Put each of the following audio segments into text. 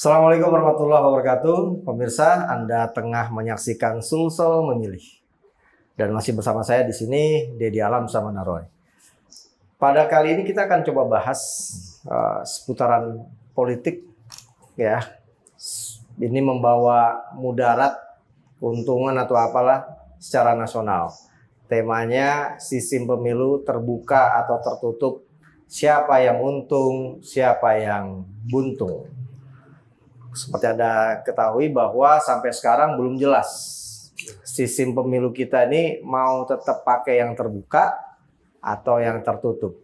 Assalamualaikum warahmatullahi wabarakatuh. Pemirsa, Anda tengah menyaksikan Sulsel Memilih. Dan masih bersama saya di sini, Dedi Alam sama Naroy. Pada kali ini kita akan coba bahas seputaran politik, ya. Ini membawa mudarat, keuntungan atau apalah secara nasional. Temanya sistem pemilu terbuka atau tertutup. Siapa yang untung, siapa yang buntung. Seperti Anda ketahui bahwa sampai sekarang belum jelas sistem pemilu kita ini mau tetap pakai yang terbuka atau yang tertutup.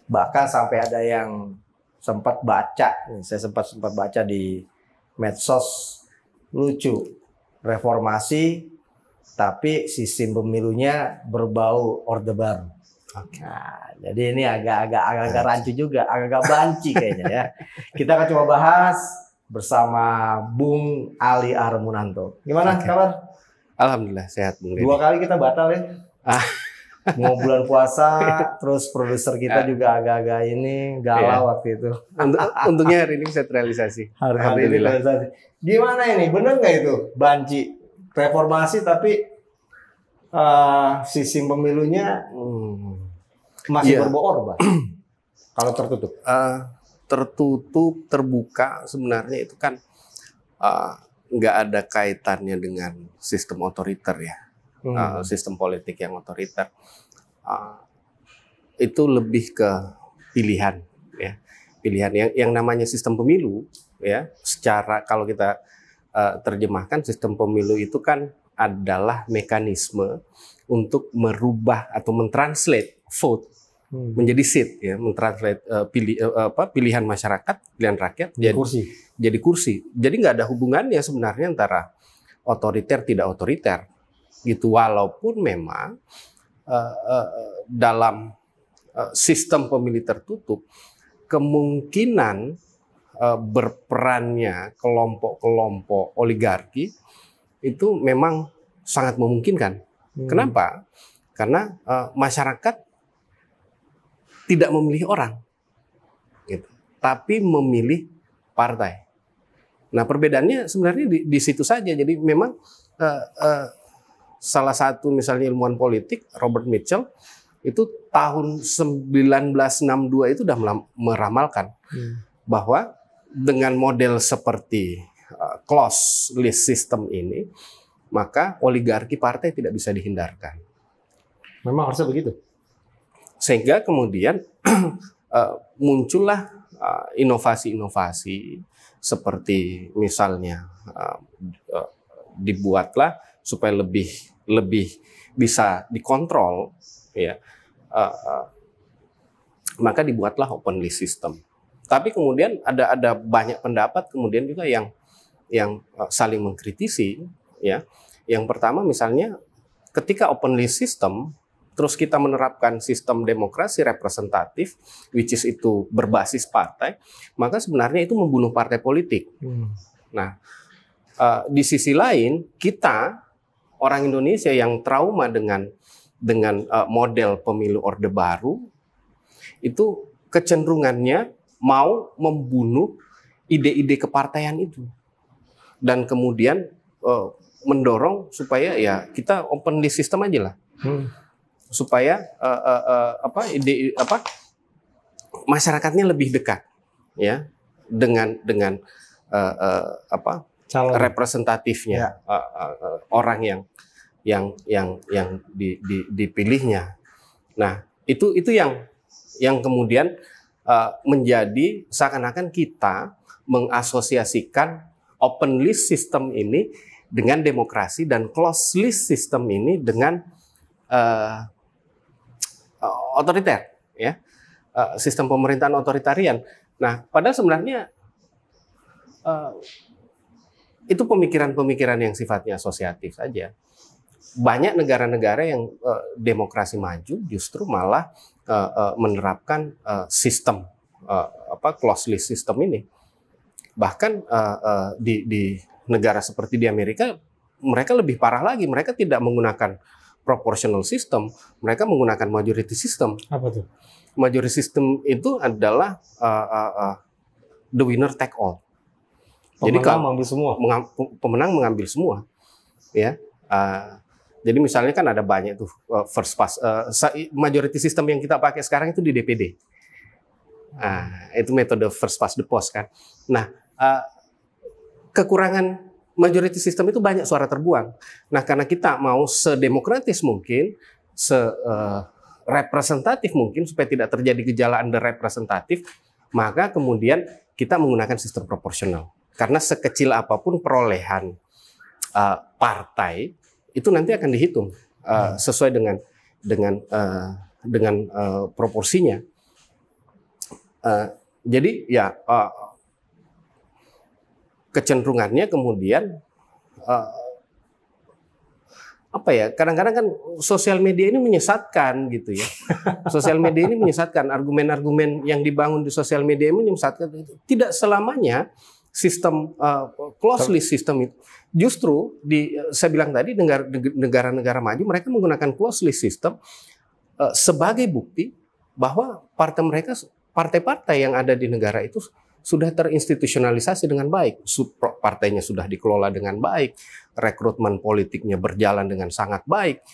Bahkan sampai ada yang sempat baca, saya sempat baca di medsos, lucu, reformasi tapi sistem pemilunya berbau Orde Baru. Nah, jadi ini agak rancu juga, agak banci kayaknya ya. Kita akan coba bahas bersama Bung Ali Armunanto. Gimana kabar? Alhamdulillah sehat, Bung Dedi. 2 kali kita batal ya. Mau bulan puasa, terus produser kita juga agak-agak ini galau waktu itu. Untungnya hari ini bisa terrealisasi. Alhamdulillah. Gimana ini? Bener nggak itu, Banci? Reformasi tapi sistem pemilunya masih berbau Orba. Kalau tertutup. Tertutup, terbuka sebenarnya itu kan nggak ada kaitannya dengan sistem otoriter ya, sistem politik yang otoriter. Itu lebih ke pilihan ya, pilihan yang namanya sistem pemilu ya. Secara kalau kita terjemahkan sistem pemilu itu kan adalah mekanisme untuk merubah atau mentranslate vote menjadi seat ya, mentranslate pilihan masyarakat, pilihan rakyat jadi kursi. Jadi nggak ada hubungannya sebenarnya antara otoriter tidak otoriter gitu, walaupun memang dalam sistem pemilih tertutup kemungkinan berperannya kelompok-kelompok oligarki itu memang sangat memungkinkan. Kenapa? Karena masyarakat tidak memilih orang, gitu, tapi memilih partai. Nah, perbedaannya sebenarnya di situ saja. Jadi memang salah satu misalnya ilmuwan politik Robert Mitchell itu tahun 1962 itu sudah meramalkan bahwa dengan model seperti closed list system ini, maka oligarki partai tidak bisa dihindarkan. Memang harusnya begitu. Sehingga kemudian muncullah inovasi-inovasi seperti misalnya dibuatlah supaya lebih bisa dikontrol ya, maka dibuatlah open list system. Tapi kemudian ada banyak pendapat kemudian juga yang saling mengkritisi ya. Yang pertama misalnya ketika open list system terus kita menerapkan sistem demokrasi representatif, which is itu berbasis partai, maka sebenarnya itu membunuh partai politik. Nah, di sisi lain, kita orang Indonesia yang trauma dengan model pemilu Orde Baru, itu kecenderungannya mau membunuh ide-ide kepartaian itu, dan kemudian mendorong supaya ya kita open list system aja lah. Supaya masyarakatnya lebih dekat ya dengan representatifnya, orang yang dipilihnya. Nah, itu yang kemudian menjadi seakan-akan kita mengasosiasikan open list system ini dengan demokrasi dan closed list system ini dengan otoriter, ya, sistem pemerintahan otoritarian. Nah, padahal sebenarnya itu pemikiran-pemikiran yang sifatnya asosiatif saja. Banyak negara-negara yang demokrasi maju justru malah menerapkan sistem closed list system ini. Bahkan di negara seperti di Amerika, mereka lebih parah lagi. Mereka tidak menggunakan proportional system, mereka menggunakan majority system. Apa tuh? Majority system itu adalah the winner take all. Jadi pemenang mengambil semua. Pemenang mengambil semua, ya. Jadi misalnya kan ada banyak tuh first past, majority system yang kita pakai sekarang itu di DPD. Itu metode first past the post kan. Nah, kekurangan majority system itu banyak suara terbuang. Nah, karena kita mau sedemokratis mungkin, representatif mungkin supaya tidak terjadi gejala underrepresentatif, maka kemudian kita menggunakan sistem proporsional. Karena sekecil apapun perolehan partai itu nanti akan dihitung sesuai dengan proporsinya. Jadi ya kecenderungannya kemudian apa ya, kadang-kadang kan sosial media ini menyesatkan gitu ya. Sosial media ini menyesatkan, argumen-argumen yang dibangun di sosial media ini menyesatkan. Tidak selamanya sistem closed list system itu. Justru saya bilang tadi negara-negara maju mereka menggunakan closed list system sebagai bukti bahwa partai-partai yang ada di negara itu sudah terinstitusionalisasi dengan baik, partainya sudah dikelola dengan baik, rekrutmen politiknya berjalan dengan sangat baik,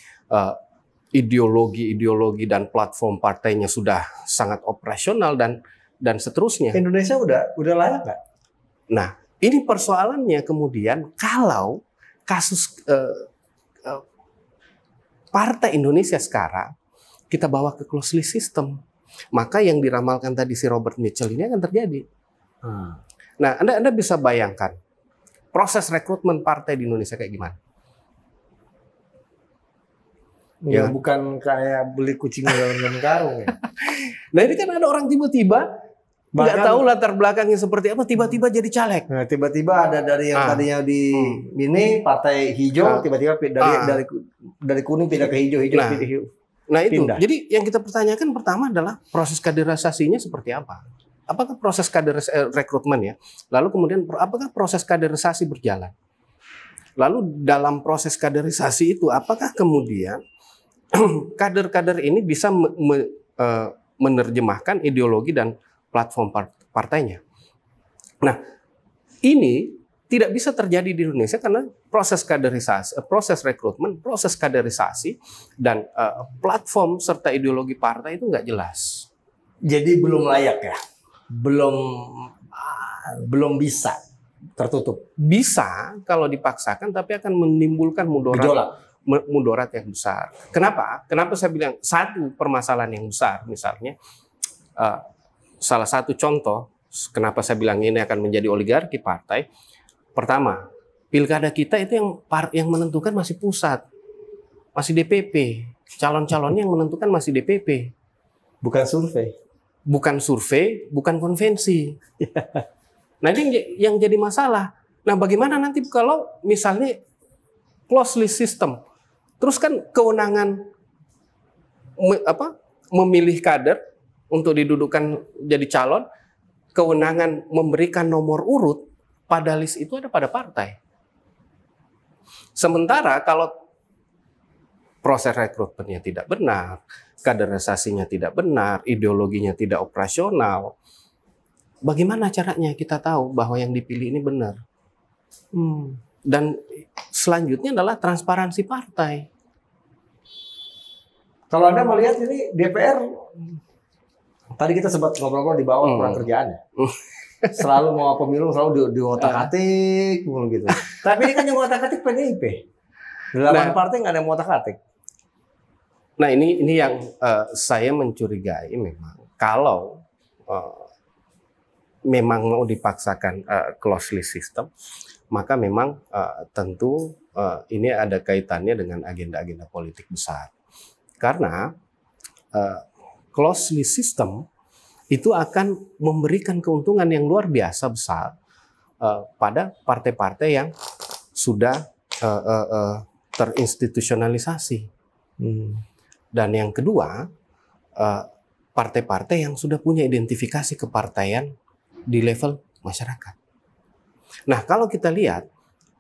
ideologi dan platform partainya sudah sangat operasional dan seterusnya. Indonesia udah layak nggak? Nah, ini persoalannya kemudian kalau kasus partai Indonesia sekarang kita bawa ke closed list system, maka yang diramalkan tadi si Robert Mitchell ini akan terjadi. Nah, Anda bisa bayangkan proses rekrutmen partai di Indonesia kayak gimana? Ya, bukan kayak beli kucing dalam karung ya. Nah, ini kan ada orang tiba-tiba nggak tahu latar belakangnya seperti apa, tiba-tiba jadi caleg. Nah, tiba-tiba ada dari yang tadinya di ini partai hijau, tiba-tiba dari kuning pindah ke hijau. Nah itu. Pindah. Jadi yang kita pertanyakan pertama adalah proses kaderisasinya seperti apa? Apakah proses rekrutmen ya? Lalu kemudian apakah proses kaderisasi berjalan? Lalu dalam proses kaderisasi itu apakah kemudian kader-kader ini bisa menerjemahkan ideologi dan platform partainya? Nah, ini tidak bisa terjadi di Indonesia karena proses kaderisasi, proses rekrutmen, proses kaderisasi dan platform serta ideologi partai itu nggak jelas. Jadi belum layak ya? Belum bisa, tertutup. Bisa kalau dipaksakan, tapi akan menimbulkan mudarat yang besar. Kenapa? Kenapa saya bilang satu permasalahan yang besar, misalnya salah satu contoh kenapa saya bilang ini akan menjadi oligarki partai. Pertama, pilkada kita itu yang menentukan masih pusat, masih DPP. Calon-calonnya yang menentukan masih DPP. Bukan survei. Bukan survei, bukan konvensi. Nah, ini yang jadi masalah. Nah, bagaimana nanti kalau misalnya closed list system, terus kan kewenangan memilih kader untuk didudukkan jadi calon, kewenangan memberikan nomor urut pada list itu ada pada partai. Sementara kalau proses rekrutmennya tidak benar, kaderisasinya tidak benar, ideologinya tidak operasional, bagaimana caranya kita tahu bahwa yang dipilih ini benar? Dan selanjutnya adalah transparansi partai. Kalau Anda melihat ini DPR, tadi kita sempat ngobrol-ngobrol di bawah kurang kerjaannya. Selalu mau pemilu selalu diotak-atik gitu. Tapi ini kan yang otak-atik PDIP. 8 partai nggak ada yang otak-atik. Nah, ini yang saya mencurigai memang kalau memang mau dipaksakan closed list system, maka memang tentu ini ada kaitannya dengan agenda-agenda politik besar. Karena closed list system itu akan memberikan keuntungan yang luar biasa besar pada partai-partai yang sudah terinstitusionalisasi. Dan yang kedua, partai-partai yang sudah punya identifikasi kepartaian di level masyarakat. Nah, kalau kita lihat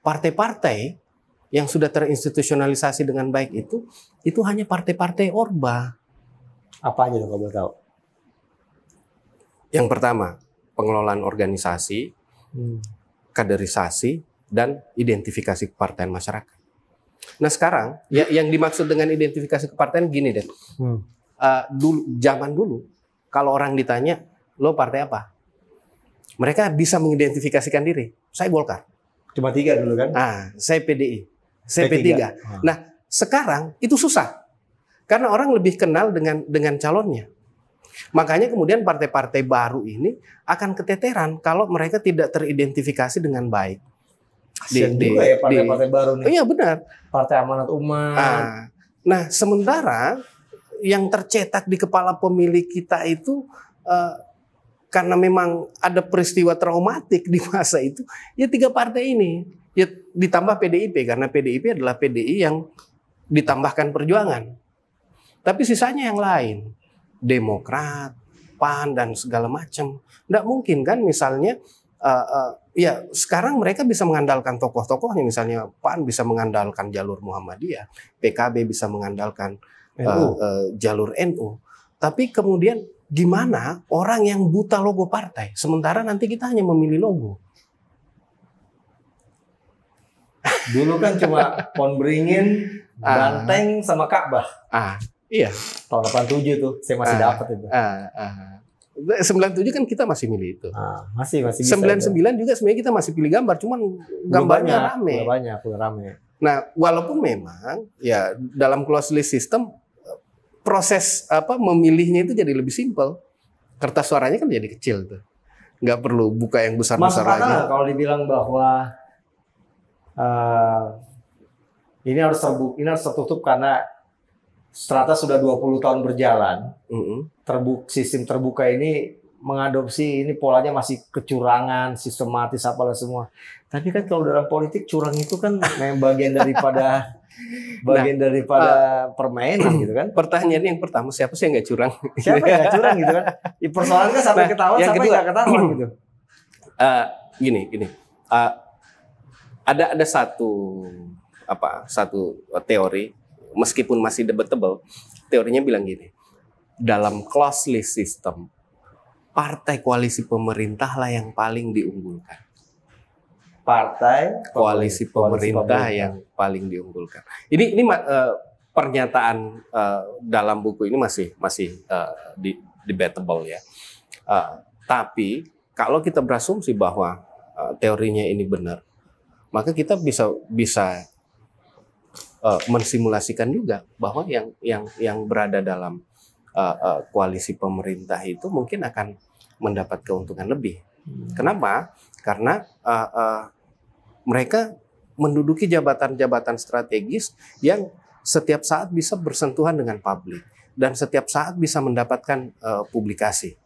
partai-partai yang sudah terinstitusionalisasi dengan baik itu hanya partai-partai Orba. Apa aja dong kalau boleh tahu? Yang pertama, pengelolaan organisasi. kaderisasi dan identifikasi kepartaian masyarakat. Nah sekarang yang dimaksud dengan identifikasi kepartaian gini deh. Zaman dulu kalau orang ditanya lo partai apa, mereka bisa mengidentifikasikan diri. Saya Golkar. Cuma 3 dulu kan? Saya PDI, saya P3. Nah sekarang itu susah karena orang lebih kenal dengan calonnya. Makanya kemudian partai-partai baru ini akan keteteran kalau mereka tidak teridentifikasi dengan baik. Juga ya partai-partai baru nih. Iya benar. Partai Amanat Umat. Nah sementara yang tercetak di kepala pemilih kita itu karena memang ada peristiwa traumatik di masa itu, ya 3 partai ini. Ya ditambah PDIP karena PDIP adalah PDI yang ditambahkan perjuangan. Tapi sisanya yang lain, Demokrat, PAN dan segala macam. Nggak mungkin kan misalnya ya sekarang mereka bisa mengandalkan tokoh-tokohnya, misalnya PAN bisa mengandalkan jalur Muhammadiyah, PKB bisa mengandalkan jalur NU. Tapi kemudian gimana orang yang buta logo partai, sementara nanti kita hanya memilih logo. Dulu kan cuma Pohon Beringin, Banteng sama Ka'bah. Iya. Tahun 87 tuh, saya masih dapat itu. 97 kan kita masih milih itu. Masih bisa 99 itu. Juga sebenarnya kita masih pilih gambar, cuman gambarnya rame. Belum rame. Nah, walaupun memang ya dalam closed list system proses memilihnya itu jadi lebih simpel. Kertas suaranya kan jadi kecil tuh. Nggak perlu buka yang besar-besar lagi. Masuk kalau dibilang bahwa ini harus tertutup karena ternyata sudah 20 tahun berjalan. Sistem terbuka ini mengadopsi ini polanya masih kecurangan, sistematis apalah semua. Tapi kan kalau dalam politik curang itu kan memang bagian daripada permainan gitu kan. Pertanyaannya yang pertama, siapa sih yang nggak curang? Siapa yang nggak curang gitu kan? Persoalan kan sampai ketahuan, sampai nggak ketahuan gitu. Gini. Ada satu teori, meskipun masih debatable, teorinya bilang gini. Dalam closed list system, partai koalisi pemerintah lah yang paling diunggulkan. Partai koalisi pemerintah yang paling diunggulkan. Ini pernyataan dalam buku ini masih debatable ya. Tapi kalau kita berasumsi bahwa teorinya ini benar, maka kita bisa mensimulasikan juga bahwa yang berada dalam koalisi pemerintah itu mungkin akan mendapat keuntungan lebih. Kenapa? Karena mereka menduduki jabatan-jabatan strategis yang setiap saat bisa bersentuhan dengan publik dan setiap saat bisa mendapatkan publikasi.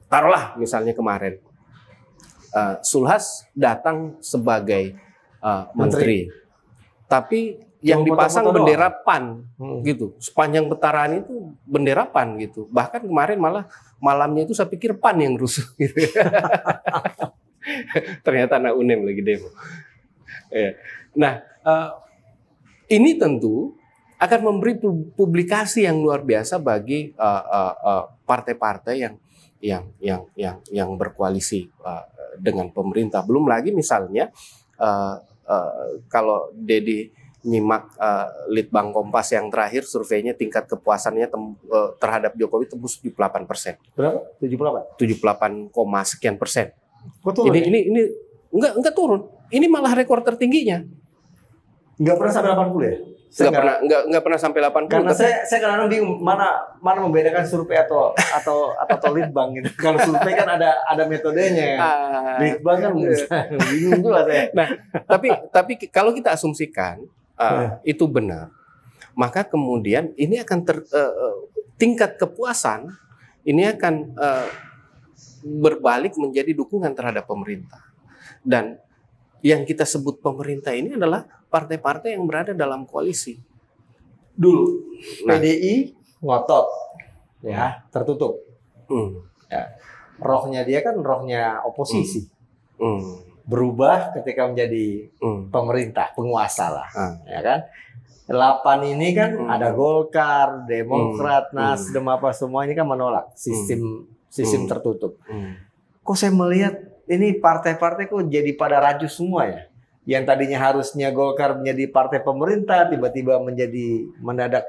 Taruhlah misalnya kemarin Sulhas datang sebagai menteri, tapi yang dipasang bendera PAN gitu. Sepanjang putaran itu bendera PAN gitu. Bahkan kemarin malah malamnya itu saya pikir PAN yang rusuh gitu. Ternyata anak UNEM lagi demo. Nah, ini tentu akan memberi publikasi yang luar biasa bagi partai-partai yang berkoalisi dengan pemerintah. Belum lagi misalnya kalau Dedi nyimak Litbang Kompas yang terakhir, surveinya tingkat kepuasannya terhadap Jokowi tembus 78%. Berapa? 78? 78, sekian persen. Ini enggak turun. Ini malah rekor tertingginya. Enggak pernah sampai 80 ya? Enggak pernah sampai 80. Karena saya kadang-kadang bingung mana membedakan survei atau Litbang gitu. Kalau survei kan ada metodenya. Litbang kan bingung juga saya. Nah, tapi kalau kita asumsikan itu benar, maka kemudian ini akan tingkat kepuasan ini akan berbalik menjadi dukungan terhadap pemerintah. Dan yang kita sebut pemerintah ini adalah partai-partai yang berada dalam koalisi. Dulu PDI ngotot, ya tertutup. Ya. Rohnya dia kan rohnya oposisi. Berubah ketika menjadi pemerintah, penguasa lah, ya kan. 8 ini kan ada Golkar, Demokrat, Nasdem apa semua ini kan menolak sistem tertutup. Kok saya melihat ini partai-partai kok jadi pada raju semua ya? Yang tadinya harusnya Golkar menjadi partai pemerintah, tiba-tiba menjadi mendadak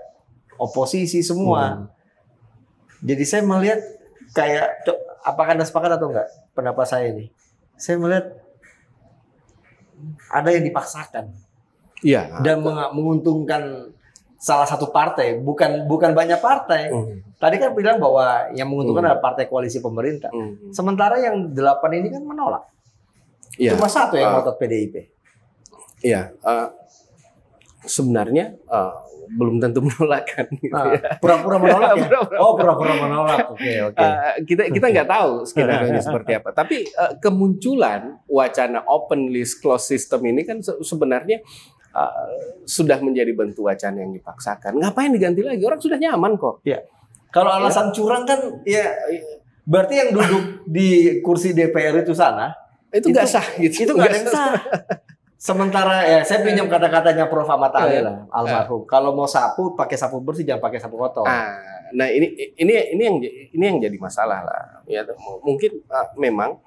oposisi semua. Jadi saya melihat kayak, apakah Anda sepakat atau enggak pendapat saya ini? Saya melihat ada yang dipaksakan. Iya. Dan menguntungkan salah satu partai, bukan banyak partai. Tadi kan bilang bahwa yang menguntungkan adalah partai koalisi pemerintah. Sementara yang 8 ini kan menolak. Ya. Cuma satu yang ngotot PDIP. Iya, sebenarnya belum tentu menolak kan. Gitu ya. Pura-pura menolak ya? Pura-pura menolak. Oke. Kita nggak tahu skenario-nya seperti apa. Tapi kemunculan wacana open list closed system ini kan sebenarnya sudah menjadi bentuk wacana yang dipaksakan. Ngapain diganti lagi? Orang sudah nyaman kok. Ya. Kalau alasan curang kan, ya berarti yang duduk di kursi DPR itu sana itu nggak sah gitu. Itu nggak ada yang sah. Sementara ya saya pinjam kata-katanya Prof. Ahmad Ali lah, almarhum. Kalau mau sapu pakai sapu bersih, jangan pakai sapu kotor. Nah ini yang jadi masalah lah. Ya mungkin memang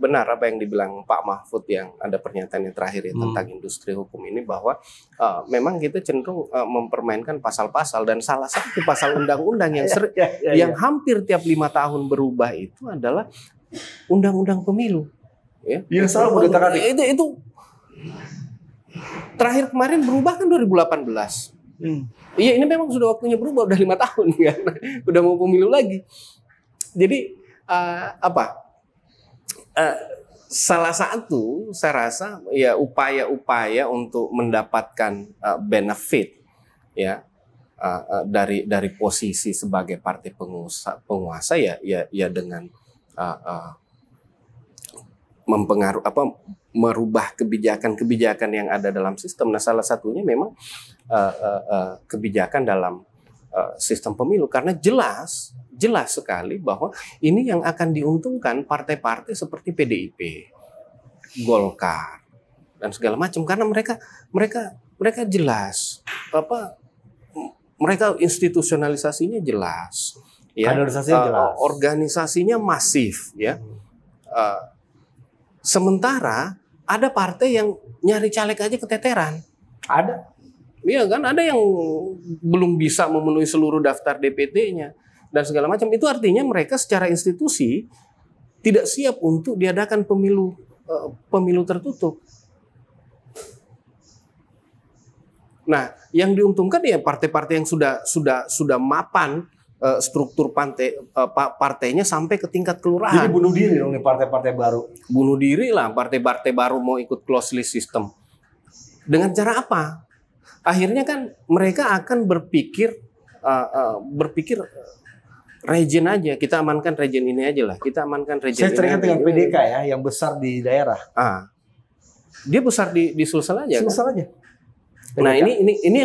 benar apa yang dibilang Pak Mahfud yang ada pernyataan yang terakhir ya tentang industri hukum ini, bahwa memang kita cenderung mempermainkan pasal-pasal, dan salah satu pasal undang-undang yang yang hampir tiap 5 tahun berubah itu adalah undang-undang pemilu. Ya. Yang selalu itu terakhir kemarin berubah kan 2018. Iya, ini memang sudah waktunya berubah, udah 5 tahun kan, udah mau pemilu lagi. Jadi salah satu saya rasa ya upaya-upaya untuk mendapatkan benefit ya dari posisi sebagai partai penguasa ya dengan merubah kebijakan yang ada dalam sistem. Nah, salah satunya memang kebijakan dalam sistem pemilu, karena jelas sekali bahwa ini yang akan diuntungkan partai-partai seperti PDIP, Golkar dan segala macam, karena mereka jelas mereka institusionalisasinya jelas, ya, organisasinya masif, ya. Sementara ada partai yang nyari caleg aja keteteran. Ada. Iya kan, ada yang belum bisa memenuhi seluruh daftar DPT-nya dan segala macam. Itu artinya mereka secara institusi tidak siap untuk diadakan pemilu tertutup. Nah, yang diuntungkan ya partai-partai yang sudah mapan struktur partainya sampai ke tingkat kelurahan. Jadi bunuh diri dong nih partai-partai baru. Bunuh diri lah partai-partai baru mau ikut closed list system. Dengan cara apa? Akhirnya kan mereka akan berpikir region aja. Kita amankan region ini aja lah. Kita amankan region ini. Saya teringat dengan PDK ya, yang besar di daerah. Dia besar di Sulsel aja. Sulsel aja. PDK. Nah ini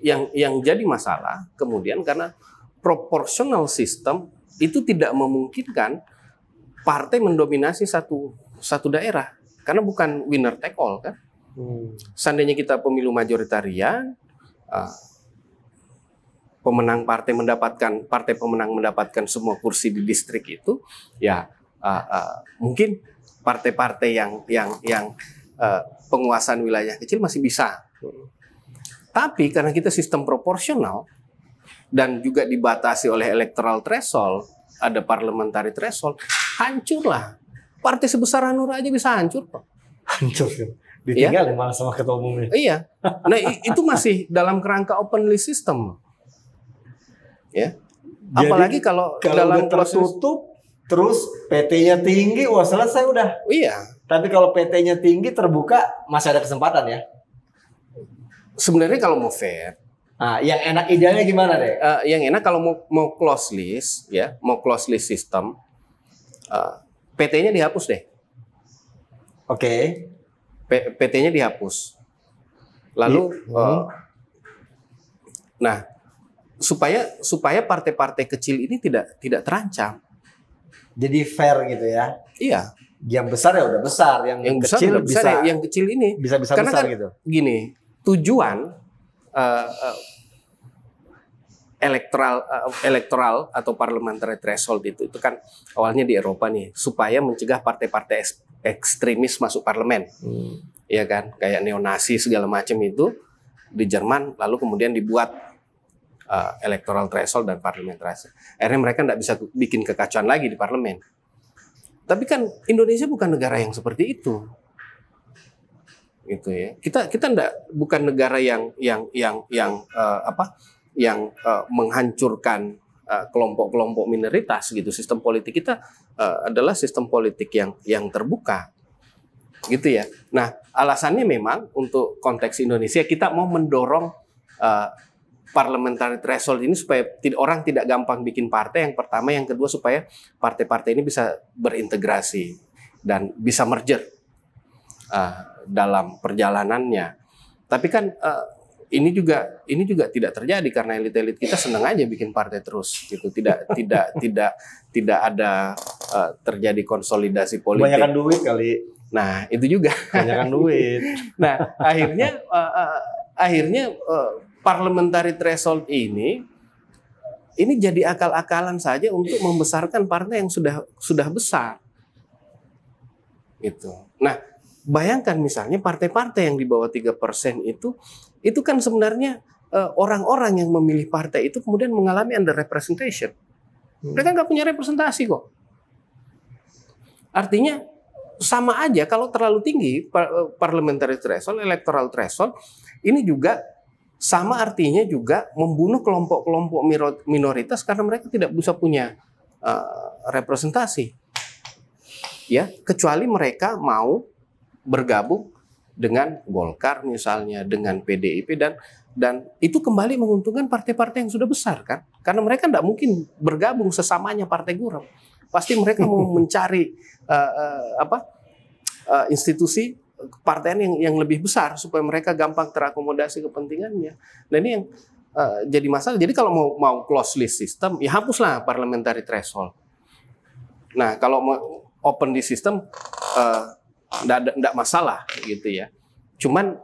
yang jadi masalah kemudian, karena proportional system itu tidak memungkinkan partai mendominasi satu daerah, karena bukan winner take all kan. Seandainya kita pemilu majoritarian, partai pemenang mendapatkan semua kursi di distrik itu, ya mungkin partai-partai yang penguasaan wilayah kecil masih bisa. Tapi karena kita sistem proporsional dan juga dibatasi oleh electoral threshold, ada parliamentary threshold, hancurlah. Partai sebesar Hanura aja bisa hancur kok. Hancur kan. Ditinggalin malah sama ketua umumnya. Iya. Nah, itu masih dalam kerangka open list system. Ya. Jadi, apalagi kalau dalam tertutup terus PT-nya tinggi, wah selesai udah. Iya. Tapi kalau PT-nya tinggi terbuka masih ada kesempatan ya. Sebenarnya kalau mau fair, yang enak idealnya gimana deh? Yang enak kalau mau close list, ya, mau close list system, PT-nya dihapus deh. Oke. PT-nya dihapus. Lalu, nah, supaya partai-partai kecil ini tidak terancam. Jadi fair gitu ya? Iya. Yang besar ya udah besar, yang kecil bisa. Yang kecil ini bisa karena besar kan, gitu. Gini. Tujuan elektoral atau parliamentary threshold itu kan awalnya di Eropa nih, supaya mencegah partai-partai ekstremis masuk parlemen, ya kan, kayak neonasi segala macam itu di Jerman, lalu kemudian dibuat electoral threshold dan parliament threshold. Akhirnya mereka tidak bisa bikin kekacauan lagi di parlemen. Tapi kan Indonesia bukan negara yang seperti itu, gitu ya. Kita bukan negara yang menghancurkan kelompok-kelompok minoritas gitu. Sistem politik kita adalah sistem politik yang terbuka, gitu ya. Nah, alasannya memang untuk konteks Indonesia kita mau mendorong parliamentary threshold ini supaya orang tidak gampang bikin partai. Yang pertama, yang kedua supaya partai-partai ini bisa berintegrasi dan bisa merger dalam perjalanannya. Tapi kan ini juga tidak terjadi karena elit-elit kita senang aja bikin partai terus gitu. Tidak ada terjadi konsolidasi politik. Kebanyakan duit kali. Nah, itu juga. Kebanyakan duit. Nah, akhirnya parliamentary threshold ini jadi akal-akalan saja untuk membesarkan partai yang sudah besar. Gitu. Nah, bayangkan misalnya partai-partai yang di bawah 3% itu kan sebenarnya orang-orang yang memilih partai itu kemudian mengalami underrepresentation. Mereka nggak punya representasi kok. Artinya sama aja kalau terlalu tinggi parliamentary threshold, electoral threshold, ini juga sama artinya juga membunuh kelompok-kelompok minoritas karena mereka tidak bisa punya representasi. Ya, kecuali mereka mau bergabung dengan Golkar misalnya, dengan PDIP dan itu kembali menguntungkan partai-partai yang sudah besar kan, karena mereka tidak mungkin bergabung sesamanya partai gurem, pasti mereka mau mencari institusi kepartaian yang lebih besar supaya mereka gampang terakomodasi kepentingannya. Nah ini yang jadi masalah. Jadi kalau mau close list system, ya hapuslah parliamentary threshold. Nah kalau mau open list system nggak masalah gitu ya. Cuman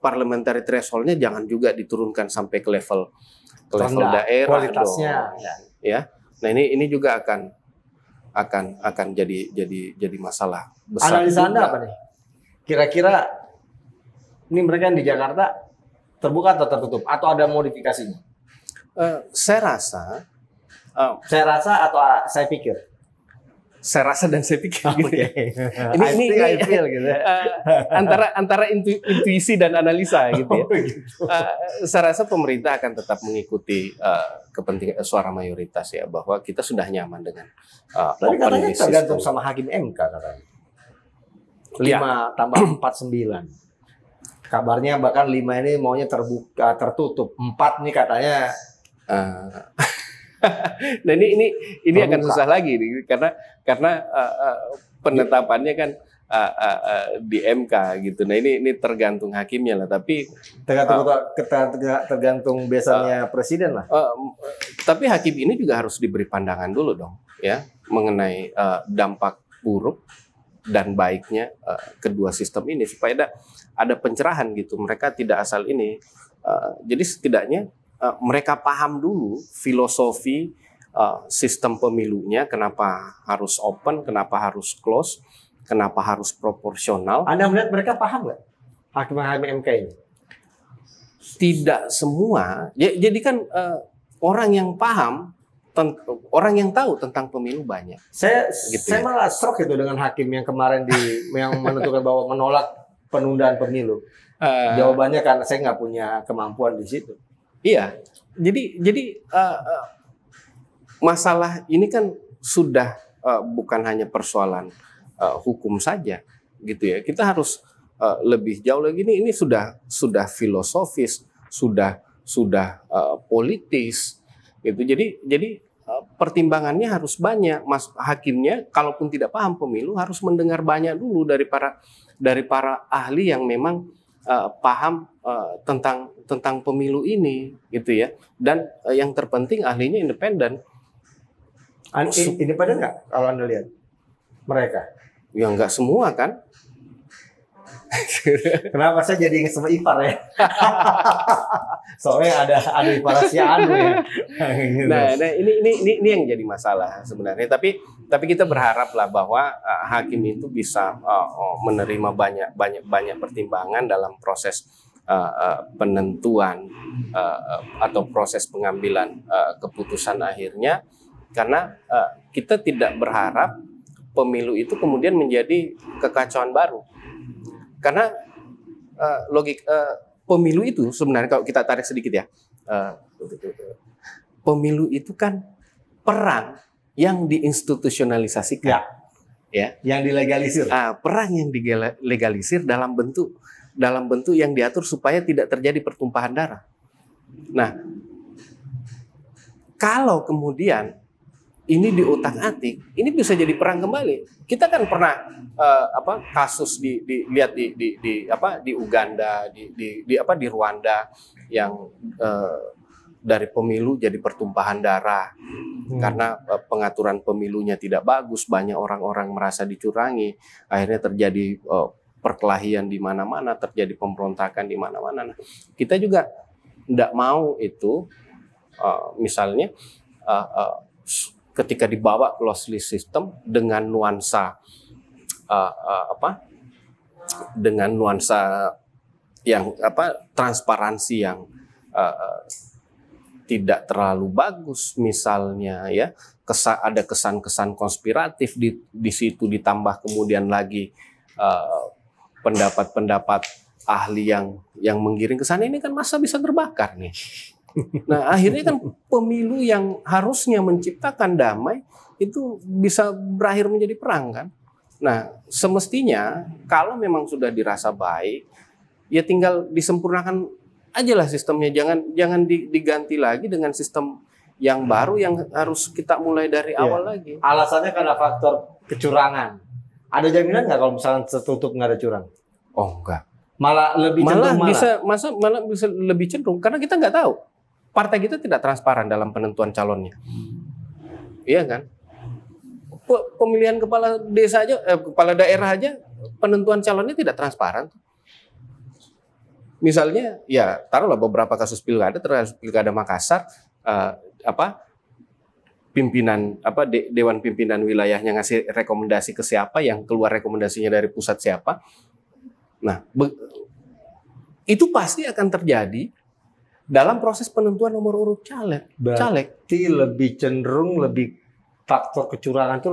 parliamentary thresholdnya jangan juga diturunkan sampai ke level daerah kualitasnya dong. Ya. Nah ini juga akan jadi masalah besar. Analisa Anda apa nih? Kira-kira ini mereka yang di Jakarta terbuka atau tertutup atau ada modifikasinya? Saya rasa atau saya pikir. Saya rasa dan saya pikir gitu ya. Ini I feel gitu. Antara intuisi dan analisa gitu ya. Saya rasa pemerintah akan tetap mengikuti kepentingan suara mayoritas ya, bahwa kita sudah nyaman dengan tapi katanya tergantung sama hakim MK katanya. 5 tambah 4 9. Kabarnya bahkan 5 ini maunya tertutup. 4 nih katanya. Nah ini akan susah lagi nih, karena penetapannya kan di MK gitu. Nah ini tergantung hakimnya lah, tapi tergantung biasanya presiden lah. Tapi hakim ini juga harus diberi pandangan dulu dong ya mengenai dampak buruk dan baiknya kedua sistem ini supaya ada pencerahan gitu. Mereka tidak asal ini. Jadi setidaknya mereka paham dulu filosofi sistem pemilunya, kenapa harus open, kenapa harus close, kenapa harus proporsional. Anda melihat mereka paham nggak hakim-hakim MK ini? Tidak semua. Jadi kan orang yang paham, orang yang tahu tentang pemilu banyak. Saya malah shock itu dengan hakim yang kemarin yang menentukan bahwa menolak penundaan pemilu. Jawabannya karena saya nggak punya kemampuan di situ. Iya. Jadi masalah ini kan sudah bukan hanya persoalan hukum saja, gitu ya. Kita harus lebih jauh lagi. Ini sudah filosofis, sudah politis, gitu. Jadi pertimbangannya harus banyak. Hakimnya kalaupun tidak paham pemilu harus mendengar banyak dulu dari para ahli yang memang paham tentang pemilu ini, gitu ya. Dan yang terpenting ahlinya independen. Independen nggak kalau Anda lihat mereka? Ya nggak semua kan. Kenapa saya jadi ingat sama ipar ya? Soalnya ada ipar si Anu ya. Gitu. Nah, ini yang jadi masalah sebenarnya. Tapi kita berharap lah bahwa hakim itu bisa menerima banyak pertimbangan dalam proses penentuan atau proses pengambilan keputusan akhirnya, karena kita tidak berharap pemilu itu kemudian menjadi kekacauan baru. Karena pemilu itu sebenarnya kalau kita tarik sedikit ya, pemilu itu kan perang yang diinstitusionalisasikan, ya, yang dilegalisir. Perang yang dilegalisir dalam bentuk yang diatur supaya tidak terjadi pertumpahan darah. Nah, kalau kemudian ini diotak-atik, ini bisa jadi perang kembali. Kita kan pernah kasus dilihat di Uganda, di Rwanda yang dari pemilu jadi pertumpahan darah karena pengaturan pemilunya tidak bagus, banyak orang-orang merasa dicurangi, akhirnya terjadi perkelahian di mana-mana, terjadi pemberontakan di mana-mana. Nah, kita juga tidak mau itu misalnya ketika dibawa closed list system dengan nuansa dengan nuansa yang transparansi yang tidak terlalu bagus, misalnya ya, ada kesan-kesan konspiratif di situ, ditambah kemudian lagi pendapat-pendapat ahli yang menggiring ke sana, ini kan masa bisa terbakar nih. Nah, akhirnya kan pemilu yang harusnya menciptakan damai itu bisa berakhir menjadi perang kan. Nah, semestinya kalau memang sudah dirasa baik, ya tinggal disempurnakan aja lah sistemnya. Jangan diganti lagi dengan sistem yang baru yang harus kita mulai dari awal lagi. Alasannya karena faktor kecurangan. Ada jaminan nggak kalau misalnya tertutup nggak ada curang? Oh, enggak. Malah lebih cenderung malah bisa lebih cenderung karena kita nggak tahu. Partai kita tidak transparan dalam penentuan calonnya. Iya kan? Pemilihan kepala desa aja, kepala daerah aja, penentuan calonnya tidak transparan. Misalnya, ya taruhlah beberapa kasus pilkada, termasuk pilkada Makassar, pimpinan dewan pimpinan wilayahnya ngasih rekomendasi ke siapa, yang keluar rekomendasinya dari pusat siapa. Nah, itu pasti akan terjadi dalam proses penentuan nomor urut caleg. Berarti lebih cenderung faktor kecurangan itu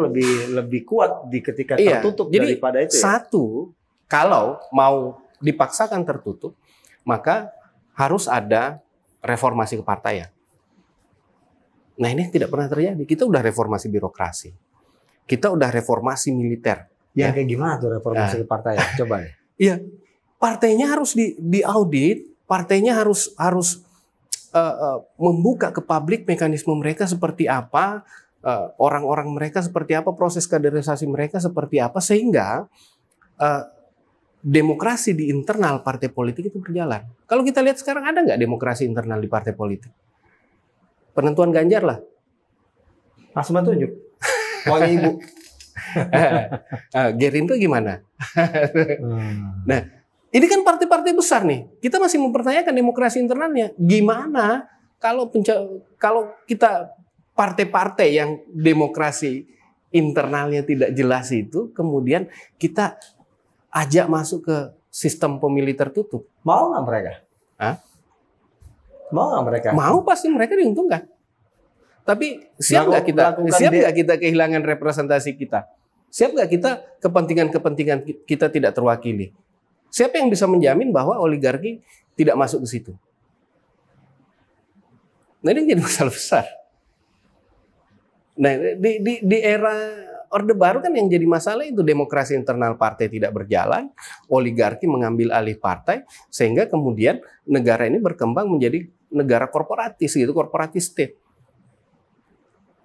lebih kuat ketika tertutup daripada itu. Satu, kalau mau dipaksakan tertutup, maka harus ada reformasi kepartaian. Nah, ini tidak pernah terjadi. Kita udah reformasi birokrasi, kita udah reformasi militer. Ya, kayak gimana tuh reformasi kepartaian? Coba deh. Iya, partainya harus diaudit. Partainya harus membuka ke publik mekanisme mereka seperti apa, orang-orang mereka seperti apa, proses kaderisasi mereka seperti apa, sehingga demokrasi di internal partai politik itu berjalan. Kalau kita lihat sekarang, ada nggak demokrasi internal di partai politik? Penentuan Ganjar lah. Langsung tunjuk. Maunya ibu. Gerindra gimana? Nah, ini kan partai-partai besar nih. Kita masih mempertanyakan demokrasi internalnya. Gimana kalau kita partai-partai yang demokrasi internalnya tidak jelas itu, kemudian kita ajak masuk ke sistem pemilih tertutup. Mau nggak mereka? Mau nggak mereka? Mau, pasti mereka diuntungkan. Tapi siap nggak kita kehilangan representasi kita? Siap nggak kita kepentingan kita tidak terwakili? Siapa yang bisa menjamin bahwa oligarki tidak masuk ke situ? Nah, ini jadi masalah besar. Nah, di era Orde Baru kan yang jadi masalah itu demokrasi internal partai tidak berjalan, oligarki mengambil alih partai, sehingga kemudian negara ini berkembang menjadi negara korporatis gitu, korporatis state.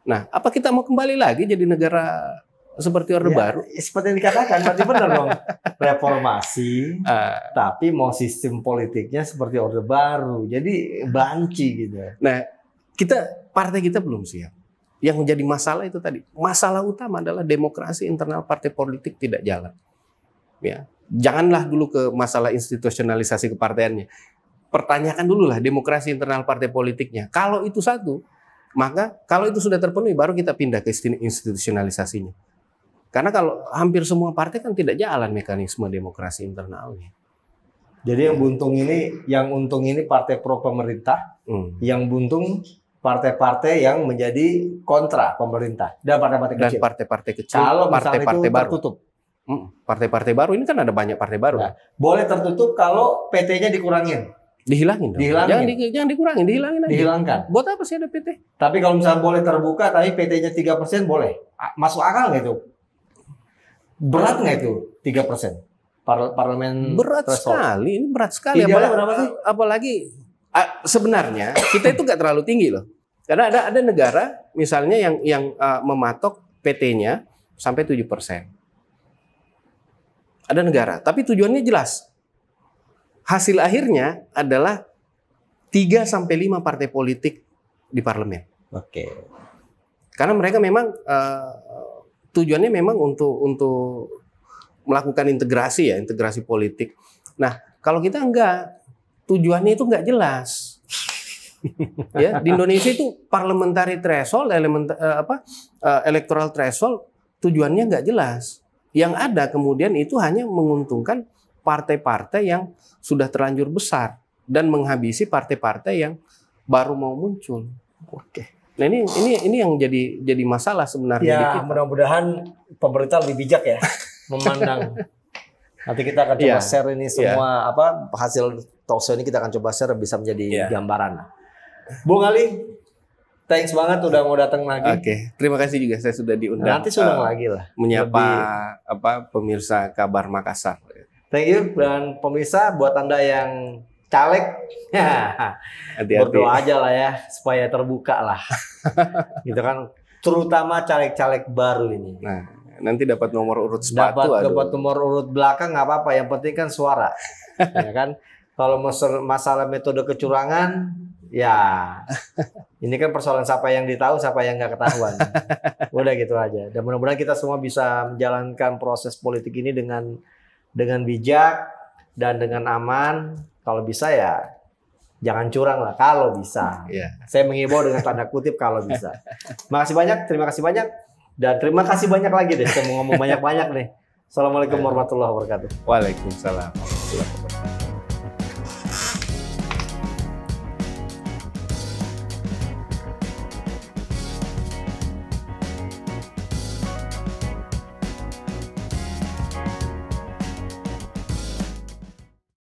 Nah, apa kita mau kembali lagi jadi negara seperti Orde Baru? Seperti yang dikatakan, berarti benar dong. Reformasi, tapi mau sistem politiknya seperti Orde Baru. Jadi banci gitu. Nah, partai kita belum siap. Yang menjadi masalah itu tadi. Masalah utama adalah demokrasi internal partai politik tidak jalan. Ya. Janganlah dulu ke masalah institusionalisasi kepartaiannya. Pertanyakan dulu lah demokrasi internal partai politiknya. Kalau itu satu, maka kalau itu sudah terpenuhi baru kita pindah ke institusionalisasinya. Karena kalau hampir semua partai kan tidak jalan mekanisme demokrasi internalnya. Jadi yang untung ini partai pro pemerintah, yang buntung partai-partai yang menjadi kontra pemerintah dan partai-partai kecil. Dan partai-partai kecil, kalau partai-partai baru. Tertutup. Partai-partai baru ini kan ada banyak partai baru. Nah, boleh tertutup kalau PT-nya dikurangin. Dihilangin dong. Jangan dikurangin, dihilangin aja. Dihilangkan. Buat apa sih ada PT? Tapi kalau misalnya boleh terbuka tapi PT-nya 3% boleh. Masuk akal nggak itu? Berat nggak itu 3%? Parlemen berat sekali, ini berat sekali. Apalagi sebenarnya kita itu nggak terlalu tinggi loh. Karena ada negara misalnya yang mematok PT-nya sampai 7%. Ada negara, tapi tujuannya jelas. Hasil akhirnya adalah 3 sampai 5 partai politik di parlemen. Oke. Karena mereka memang tujuannya memang untuk melakukan integrasi politik. Nah, kalau kita enggak, tujuannya itu enggak jelas. Ya, di Indonesia itu parliamentary threshold, electoral threshold, tujuannya enggak jelas. Yang ada kemudian itu hanya menguntungkan partai-partai yang sudah terlanjur besar dan menghabisi partai-partai yang baru mau muncul. Oke. Nah, ini yang jadi masalah sebenarnya. Ya, mudah-mudahan pemerintah lebih bijak ya. Memandang. Nanti kita akan coba share ini semua hasil talkshow ini kita akan coba share bisa menjadi gambaran. Bung Ali, thanks banget udah mau datang lagi. Oke, terima kasih juga saya sudah diundang. Nanti undang lagi lah. Menyapa pemirsa Kabar Makassar. Thank you dan pemirsa buat Anda yang caleg, berdoa aja lah ya supaya terbuka lah. Gitu kan, terutama caleg-caleg baru ini. Nah, nanti dapat nomor urut sepatu. Dapat nomor urut belakang nggak apa-apa, yang penting kan suara, ya kan. Kalau masalah metode kecurangan, ya ini kan persoalan siapa yang ditahu, siapa yang nggak ketahuan. Udah gitu aja. Dan mudah-mudahan kita semua bisa menjalankan proses politik ini dengan bijak dan dengan aman. Kalau bisa ya jangan curang lah kalau bisa. Saya mengimbau dengan tanda kutip kalau bisa. Terima kasih banyak. Dan terima kasih banyak lagi deh. Saya mau ngomong banyak-banyak nih. Assalamualaikum warahmatullahi wabarakatuh. Waalaikumsalam warahmatullahi wabarakatuh.